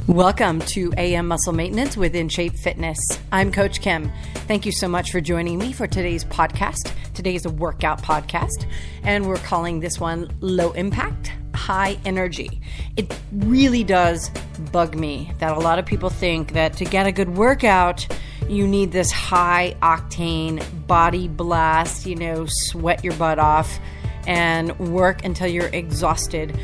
Welcome to AM Muscle Maintenance with In Shape Fitness. I'm Coach Kim. Thank you so much for joining me for today's podcast. Today is a workout podcast, and we're calling this one Low Impact, High Energy. It really does bug me that a lot of people think that to get a good workout, you need this high octane body blast, sweat your butt off and work until you're exhausted.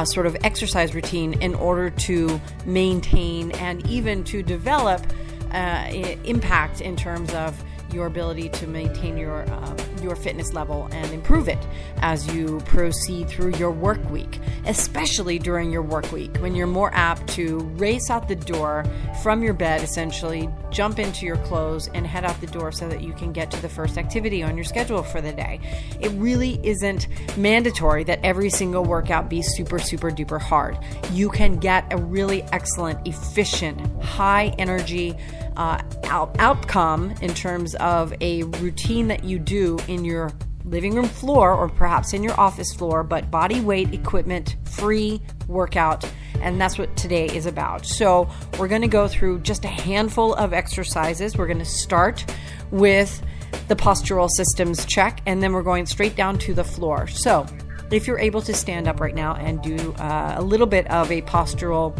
Sort of exercise routine in order to maintain and even to develop impact in terms of your ability to maintain your fitness level and improve it as you proceed through your work week, especially during your work week when you're more apt to race out the door from your bed, essentially jump into your clothes and head out the door so that you can get to the first activity on your schedule for the day. It really isn't mandatory that every single workout be super, super duper hard. You can get a really excellent, efficient, high energy outcome in terms of a routine that you do in your living room floor or perhaps in your office floor, but body weight equipment free workout. And that's what today is about. So we're going to go through just a handful of exercises. We're going to start with the postural systems check, and then we're going straight down to the floor. So if you're able to stand up right now and do a little bit of a postural,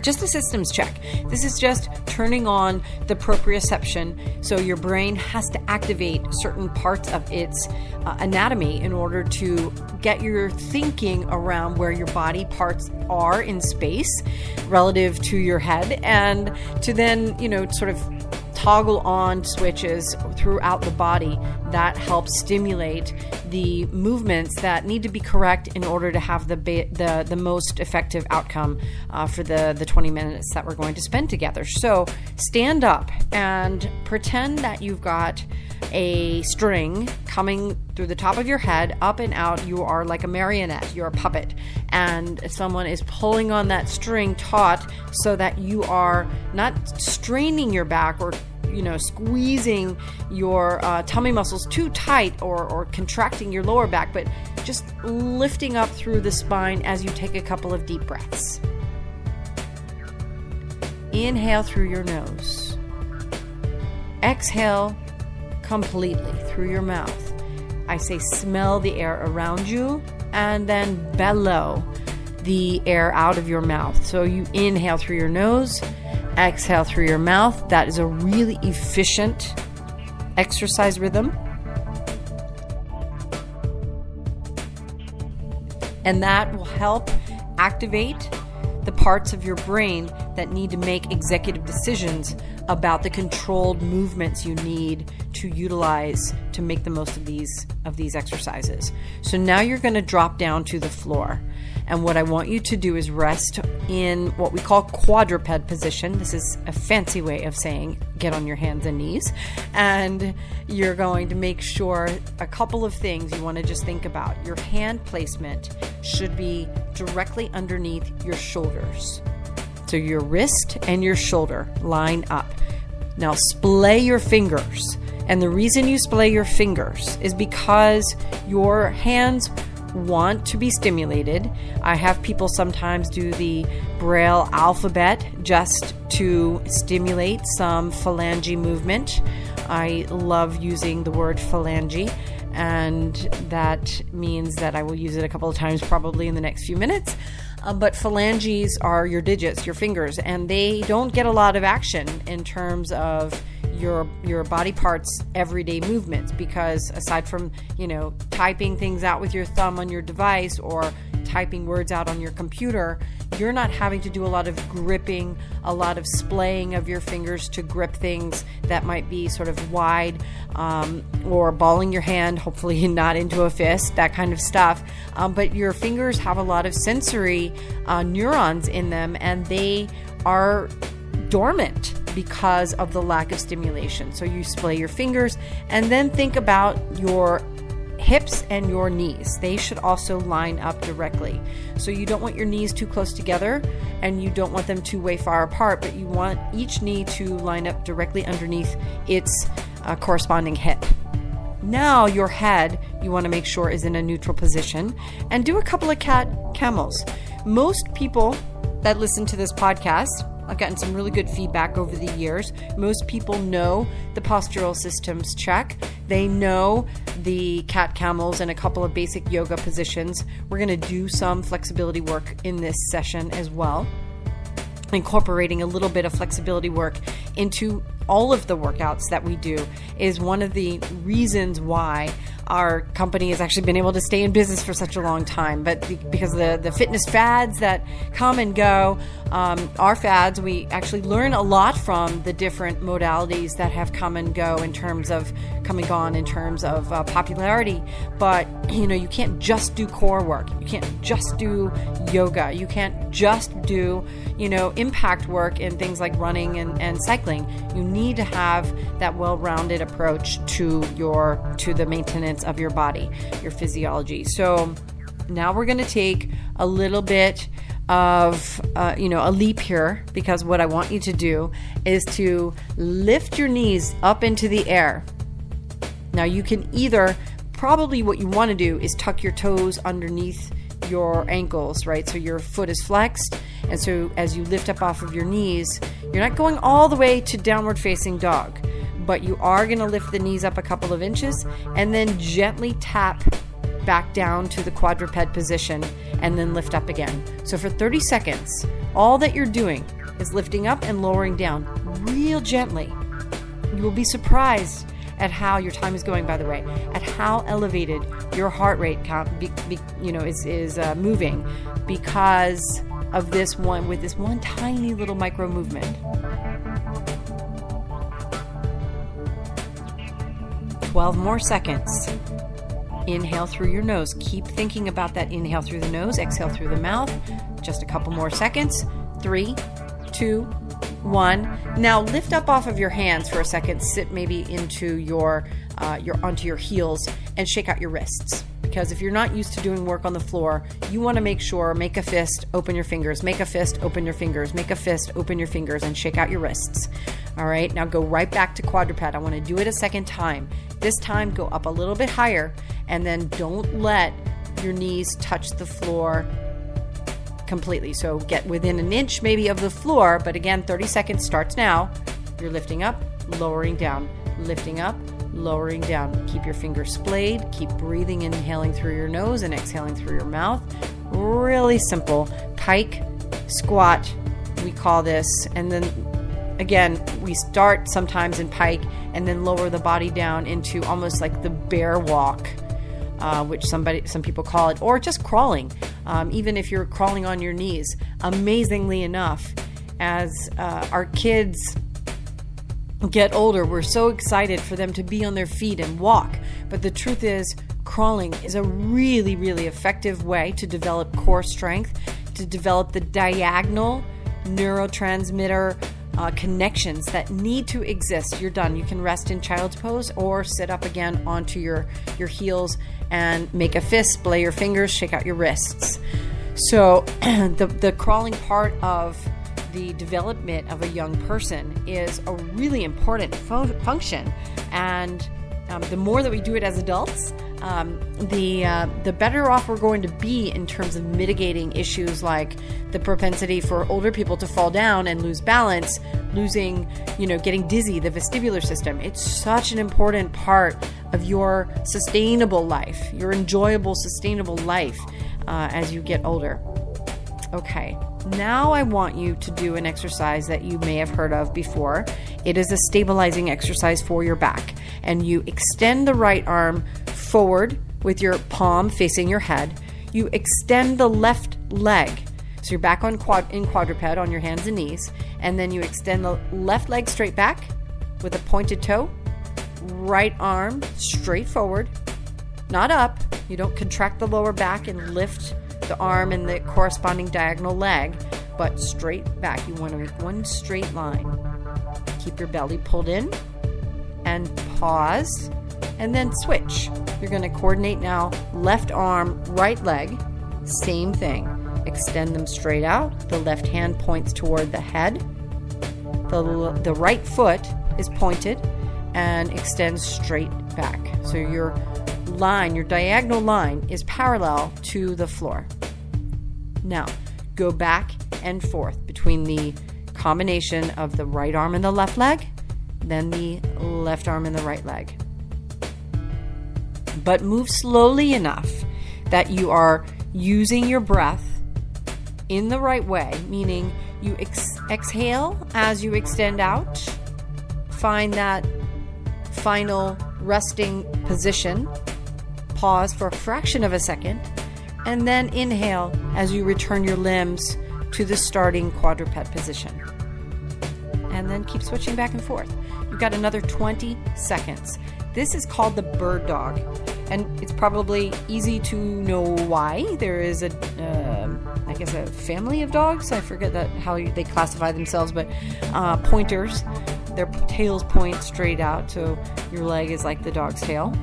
just a systems check. This is just turning on the proprioception. So your brain has to activate certain parts of its anatomy in order to get your thinking around where your body parts are in space relative to your head, and to then, sort of toggle on switches throughout the body that helps stimulate the movements that need to be correct in order to have the most effective outcome for the 20 minutes that we're going to spend together. So stand up and pretend that you've got a string coming through the top of your head, up and out. You are like a marionette, you're a puppet, and someone is pulling on that string taut so that you are not straining your back or squeezing your tummy muscles too tight or contracting your lower back, but just lifting up through the spine as you take a couple of deep breaths. Inhale through your nose. Exhale completely through your mouth. I say smell the air around you and then bellow the air out of your mouth. So you inhale through your nose, exhale through your mouth. That is a really efficient exercise rhythm. And that will help activate the parts of your brain that need to make executive decisions about the controlled movements you need to utilize to make the most of these exercises. So now you're going to drop down to the floor. And what I want you to do is rest in what we call quadruped position. This is a fancy way of saying get on your hands and knees. And you're going to make sure a couple of things you want to just think about. Your hand placement should be directly underneath your shoulders. So your wrist and your shoulder line up. Now splay your fingers. And the reason you splay your fingers is because your hands want to be stimulated. I have people sometimes do the Braille alphabet just to stimulate some phalange movement. I love using the word phalange, and that means that I will use it a couple of times probably in the next few minutes. But phalanges are your digits, your fingers, and they don't get a lot of action in terms of your body parts' everyday movements, because aside from typing things out with your thumb on your device or typing words out on your computer, you're not having to do a lot of gripping, a lot of splaying of your fingers to grip things that might be sort of wide, or balling your hand, hopefully not into a fist, that kind of stuff. But your fingers have a lot of sensory neurons in them, and they are dormant because of the lack of stimulation. So you splay your fingers, and then think about your hips and your knees. They should also line up directly. So you don't want your knees too close together, and you don't want them too way far apart, but you want each knee to line up directly underneath its corresponding hip. Now your head, you want to make sure is in a neutral position, and do a couple of cat camels. Most people that listen to this podcast, I've gotten some really good feedback over the years. Most people know the postural systems check. They know the cat camels and a couple of basic yoga positions. We're going to do some flexibility work in this session as well. Incorporating a little bit of flexibility work into all of the workouts that we do is one of the reasons why our company has actually been able to stay in business for such a long time. But because the fitness fads that come and go, our fads, we actually learn a lot from the different modalities that have come and go in terms of gone in terms of popularity. But you can't just do core work. You can't just do yoga. You can't just do impact work in things like running and cycling. You need to have that well-rounded approach to the maintenance of your body, your physiology. So now we're going to take a little bit of a leap here, because what I want you to do is to lift your knees up into the air. Now you can probably what you want to do is tuck your toes underneath your ankles, right? So your foot is flexed, and so as you lift up off of your knees, you're not going all the way to downward facing dog, but you are going to lift the knees up a couple of inches and then gently tap back down to the quadruped position and then lift up again. So for 30 seconds, all that you're doing is lifting up and lowering down real gently. You will be surprised at how your time is going, by the way, at how elevated your heart rate is moving because of this one tiny little micro movement. 12 more seconds. Inhale through your nose. Keep thinking about that inhale through the nose, exhale through the mouth. Just a couple more seconds. 3, 2, 1. Now lift up off of your hands for a second. Sit maybe into onto your heels and shake out your wrists. Because if you're not used to doing work on the floor, you want to make a fist, open your fingers, make a fist, open your fingers, make a fist, open your fingers, and shake out your wrists. All right, now go right back to quadruped. I want to do it a second time. This time, go up a little bit higher, and then don't let your knees touch the floor completely. So get within an inch maybe of the floor, but again, 30 seconds starts now. You're lifting up, lowering down, lifting up, lowering down. Keep your fingers splayed. Keep breathing, inhaling through your nose and exhaling through your mouth. Really simple. Pike, squat, we call this. And then again, we start sometimes in pike and then lower the body down into almost like the bear walk, which some people call it, or just crawling. Even if you're crawling on your knees. Amazingly enough, as our kids get older, we're so excited for them to be on their feet and walk. But the truth is, crawling is a really, really effective way to develop core strength, to develop the diagonal neurotransmitter connections that need to exist. You're done. You can rest in child's pose or sit up again onto your heels and make a fist, splay your fingers, shake out your wrists. So the crawling part of the development of a young person is a really important function, and the more that we do it as adults, the better off we're going to be in terms of mitigating issues like the propensity for older people to fall down and lose balance, getting dizzy, the vestibular system. It's such an important part of your sustainable life, your enjoyable, sustainable life as you get older. Okay, now I want you to do an exercise that you may have heard of before. It is a stabilizing exercise for your back. And you extend the right arm forward with your palm facing your head. You extend the left leg. So you're back in quadruped on your hands and knees. And then you extend the left leg straight back with a pointed toe. Right arm straight forward, not up. You don't contract the lower back and lift the arm and the corresponding diagonal leg, but straight back. You want to make one straight line. Keep your belly pulled in and pause and then switch. You're going to coordinate now left arm, right leg, same thing. Extend them straight out. The left hand points toward the head. The right foot is pointed and extends straight back. So your line, your diagonal line is parallel to the floor. Now, Go back and forth between the combination of the right arm and the left leg, then the left arm and the right leg. But move slowly enough that you are using your breath in the right way, meaning you exhale as you extend out. Find that final resting position. Pause for a fraction of a second, and then inhale as you return your limbs to the starting quadruped position. And then keep switching back and forth. You've got another 20 seconds. This is called the bird dog, and it's probably easy to know why. There is a family of dogs. I forget how they classify themselves, but pointers. Their tails point straight out, so your leg is like the dog's tail,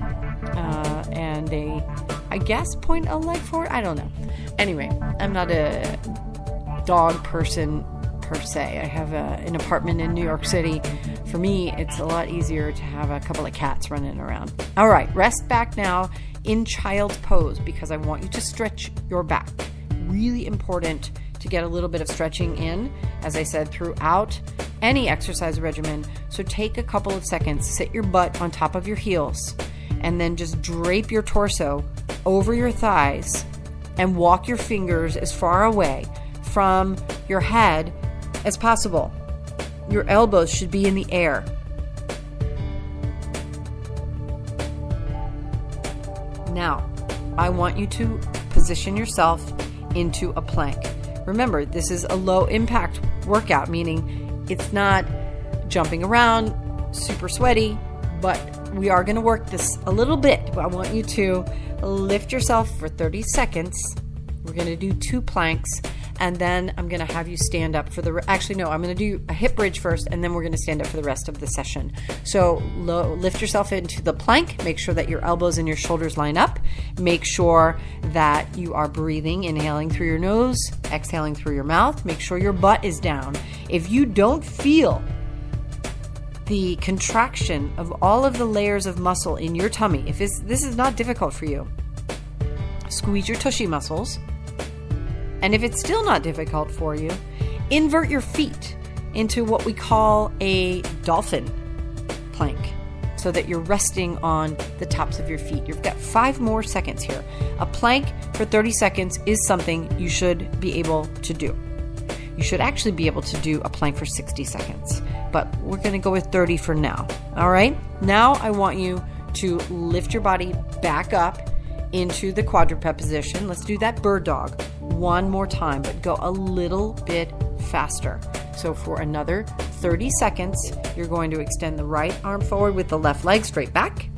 and they, I guess, point a leg forward. I don't know. Anyway, I'm not a dog person per se. I have an apartment in New York City. For me, it's a lot easier to have a couple of cats running around. All right, rest back now in child's pose because I want you to stretch your back. Really important to get a little bit of stretching in, as I said, throughout any exercise regimen. So take a couple of seconds, sit your butt on top of your heels, and then just drape your torso over your thighs and walk your fingers as far away from your head as possible. Your elbows should be in the air. Now, I want you to position yourself into a plank. Remember, this is a low impact workout, meaning it's not jumping around, super sweaty, but we are going to work this a little bit. I want you to lift yourself for 30 seconds. We're going to do 2 planks, and then I'm going to have you stand up for I'm going to do a hip bridge first, and then we're going to stand up for the rest of the session. So lift yourself into the plank. Make sure that your elbows and your shoulders line up. Make sure that you are breathing, inhaling through your nose, exhaling through your mouth. Make sure your butt is down. If you don't feel the contraction of all of the layers of muscle in your tummy, if this is not difficult for you, squeeze your tushy muscles. And if it's still not difficult for you, invert your feet into what we call a dolphin plank so that you're resting on the tops of your feet. You've got 5 more seconds here. A plank for 30 seconds is something you should be able to do. You should actually be able to do a plank for 60 seconds, but we're going to go with 30 for now. All right. Now I want you to lift your body back up into the quadruped position. Let's do that bird dog one more time, but go a little bit faster. So for another 30 seconds, you're going to extend the right arm forward with the left leg straight back,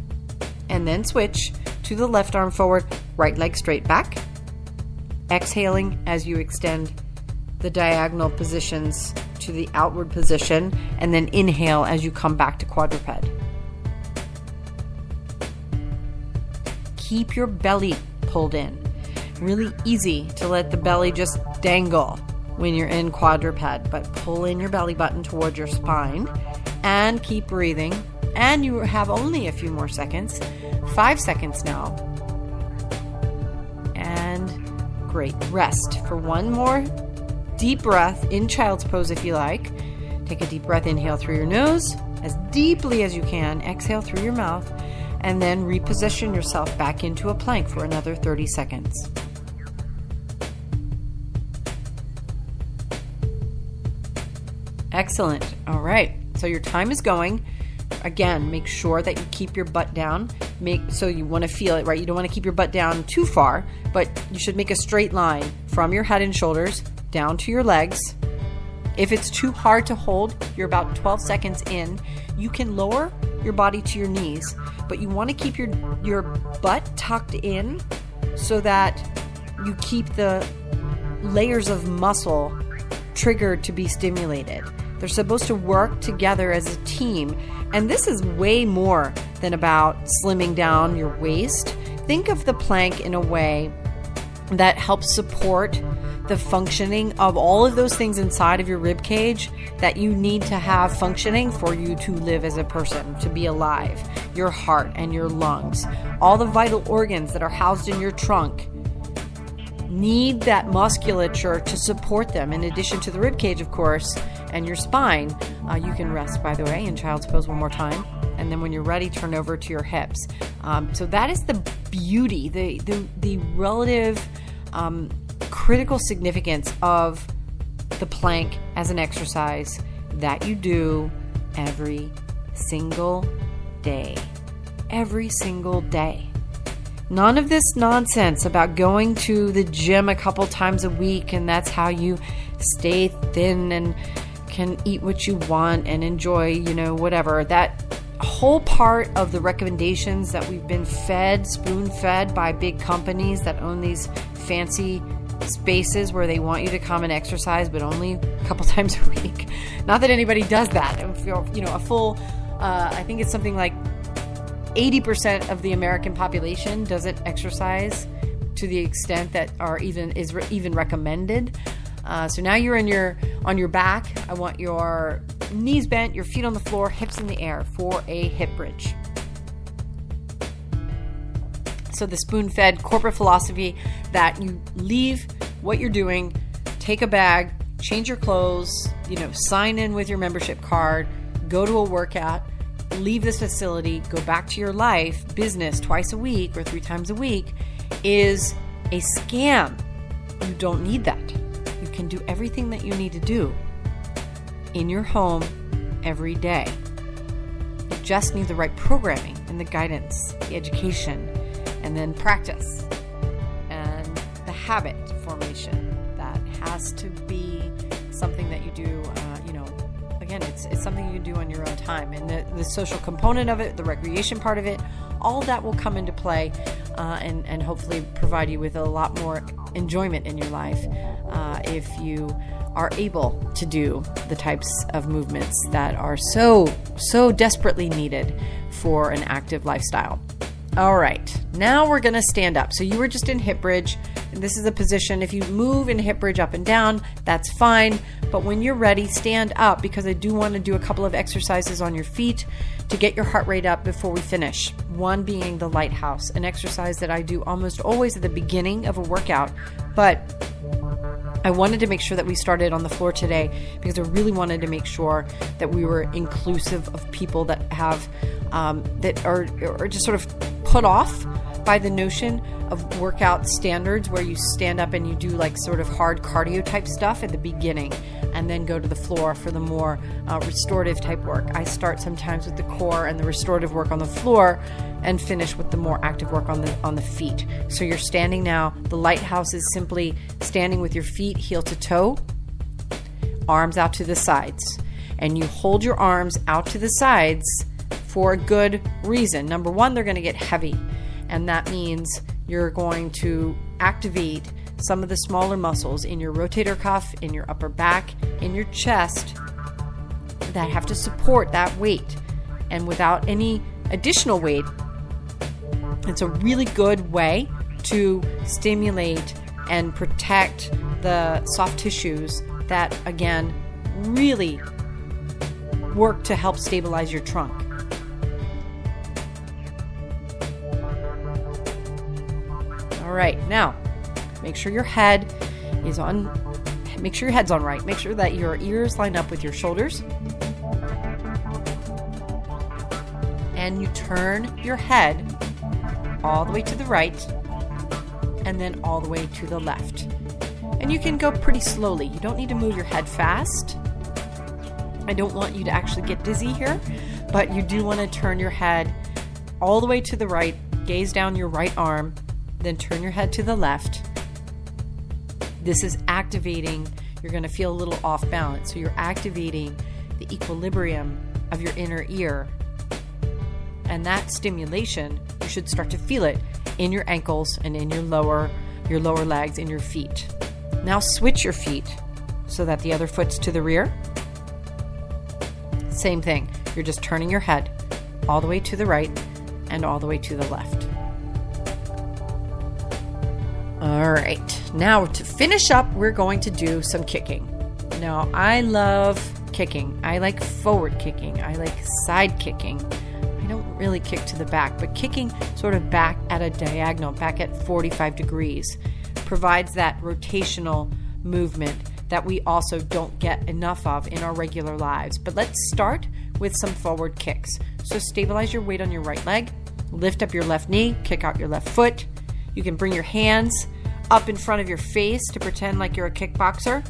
and then switch to the left arm forward, right leg straight back, exhaling as you extend the diagonal positions to the outward position, and then inhale as you come back to quadruped. Keep your belly pulled in. Really easy to let the belly just dangle when you're in quadruped, but pull in your belly button towards your spine and keep breathing. And you have only a few more seconds, 5 seconds now. And great. Rest for one more deep breath in child's pose if you like. Take a deep breath, inhale through your nose as deeply as you can, exhale through your mouth, and then reposition yourself back into a plank for another 30 seconds. Excellent. All right. So your time is going. Again, make sure that you keep your butt down. So you want to feel it, right? You don't want to keep your butt down too far, but you should make a straight line from your head and shoulders down to your legs. If it's too hard to hold, you're about 12 seconds in, you can lower your body to your knees, but you want to keep your butt tucked in so that you keep the layers of muscle triggered to be stimulated. They're supposed to work together as a team, and this is way more than about slimming down your waist. Think of the plank in a way that helps support the functioning of all of those things inside of your rib cage that you need to have functioning for you to live as a person, to be alive. Your heart and your lungs, all the vital organs that are housed in your trunk, need that musculature to support them. In addition to the rib cage, of course, and your spine. You can rest, by the way, in child's pose one more time. And then when you're ready, turn over to your hips. So that is the beauty, the relative critical significance of the plank as an exercise that you do every single day. Every single day. None of this nonsense about going to the gym a couple times a week and that's how you stay thin and can eat what you want and enjoy, whatever. That whole part of the recommendations that we've been fed, spoon-fed by big companies that own these fancy spaces where they want you to come and exercise, but only a couple times a week. Not that anybody does that. A full, I think it's something like 80% of the American population doesn't exercise to the extent that is even recommended. So now you're on your back. I want your knees bent, your feet on the floor, hips in the air for a hip bridge. So the spoon-fed corporate philosophy that you leave what you're doing, take a bag, change your clothes, sign in with your membership card, go to a workout, leave this facility, go back to your life, business twice a week or 3 times a week is a scam. You don't need that. You can do everything that you need to do in your home every day. You just need the right programming and the guidance, the education, and then practice and the habit formation. That has to be something that you do, again, it's something you do on your own time. And the social component of it, the recreation part of it, all that will come into play and hopefully provide you with a lot more enjoyment in your life if you are able to do the types of movements that are so desperately needed for an active lifestyle. All right, now we're going to stand up. So you were just in hip bridge. And this is a position. If you move in hip bridge up and down, that's fine. But when you're ready, stand up, because I do want to do a couple of exercises on your feet to get your heart rate up before we finish. One being the lighthouse, an exercise that I do almost always at the beginning of a workout. But I wanted to make sure that we started on the floor today because I really wanted to make sure that we were inclusive of people that have that are just sort of put off by the notion of workout standards where you stand up and you do like sort of hard cardio type stuff at the beginning and then go to the floor for the more restorative type work. I start sometimes with the core and the restorative work on the floor and finish with the more active work on the feet. So you're standing now. The lighthouse is simply standing with your feet heel to toe, arms out to the sides. And you hold your arms out to the sides for a good reason. Number one, they're going to get heavy. And that means you're going to activate some of the smaller muscles in your rotator cuff, in your upper back, in your chest that have to support that weight. And without any additional weight, it's a really good way to stimulate and protect the soft tissues that, again, really work to help stabilize your trunk. All right, now make sure your head is on, make sure your head's on right. Make sure that your ears line up with your shoulders. And you turn your head all the way to the right and then all the way to the left. And you can go pretty slowly. You don't need to move your head fast. I don't want you to actually get dizzy here, but you do want to turn your head all the way to the right, gaze down your right arm, then turn your head to the left. This is activating, you're going to feel a little off balance. So you're activating the equilibrium of your inner ear. And that stimulation, you should start to feel it in your ankles and in your lower legs, in your feet. Now switch your feet so that the other foot's to the rear. Same thing. You're just turning your head all the way to the right and all the way to the left. All right. Now to finish up, we're going to do some kicking. Now, I love kicking. I like forward kicking. I like side kicking. I don't really kick to the back, but kicking sort of back at a diagonal, back at 45 degrees. provides that rotational movement that we also don't get enough of in our regular lives. But let's start with some forward kicks. So stabilize your weight on your right leg, lift up your left knee, kick out your left foot. You can bring your hands up in front of your face to pretend like you're a kickboxer.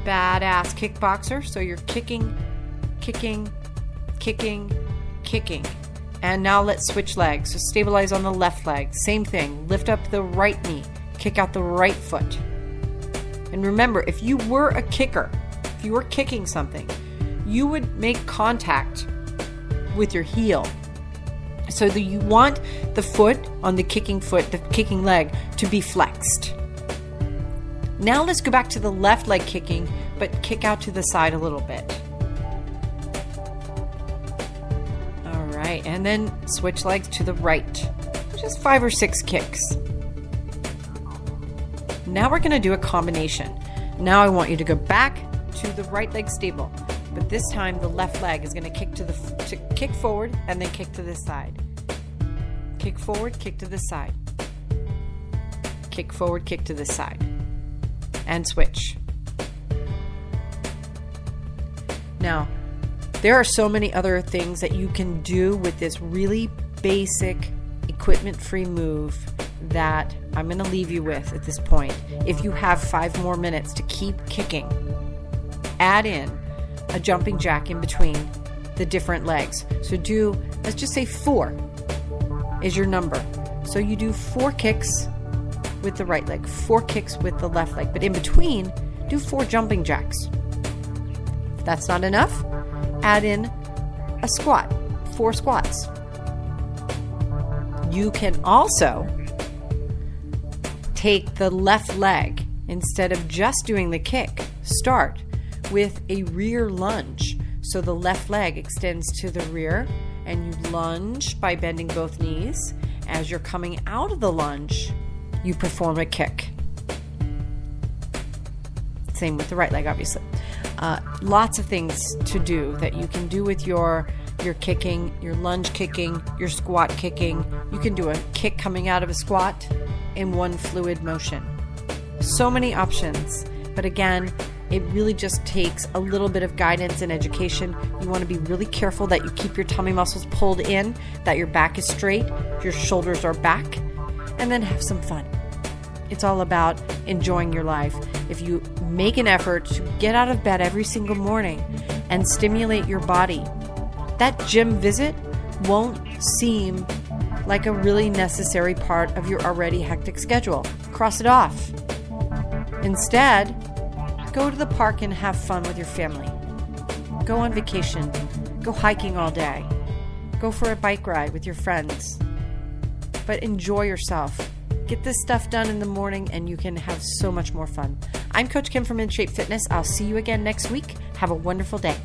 Badass kickboxer. So you're kicking, kicking, kicking, kicking. And now let's switch legs. So stabilize on the left leg. Same thing. Lift up the right knee. Kick out the right foot. And remember, if you were a kicker, if you were kicking something, you would make contact with your heel. So that you want the foot on the kicking leg to be flexed. Now let's go back to the left leg kicking, but kick out to the side a little bit. All right, and then switch legs to the right. Just 5 or 6 kicks. Now we're gonna do a combination. Now I want you to go back to the right leg stable, but this time the left leg is gonna kick forward and then kick to the side. Kick forward, kick to the side. Kick forward, kick to the side. And switch. Now, there are so many other things that you can do with this really basic equipment-free move that I'm going to leave you with at this point. If you have 5 more minutes to keep kicking, add in a jumping jack in between the different legs. So do, let's just say 4 is your number. So you do 4 kicks with the right leg, 4 kicks with the left leg, but in between, do 4 jumping jacks. If that's not enough, add in a squat, 4 squats. You can also take the left leg, instead of just doing the kick, start with a rear lunge. So the left leg extends to the rear and you lunge by bending both knees. As you're coming out of the lunge, you perform a kick. Same with the right leg, obviously. Lots of things to do that you can do with your kicking, your lunge kicking, your squat kicking. You can do a kick coming out of a squat in one fluid motion. So many options, but again, it really just takes a little bit of guidance and education. You want to be really careful that you keep your tummy muscles pulled in, that your back is straight, your shoulders are back, and then have some fun. It's all about enjoying your life. If you make an effort to get out of bed every single morning and stimulate your body, that gym visit won't seem like a really necessary part of your already hectic schedule. Cross it off. Instead, go to the park and have fun with your family. Go on vacation. Go hiking all day. Go for a bike ride with your friends. But enjoy yourself. Get this stuff done in the morning and you can have so much more fun. I'm Coach Kim from In Shape Fitness. I'll see you again next week. Have a wonderful day.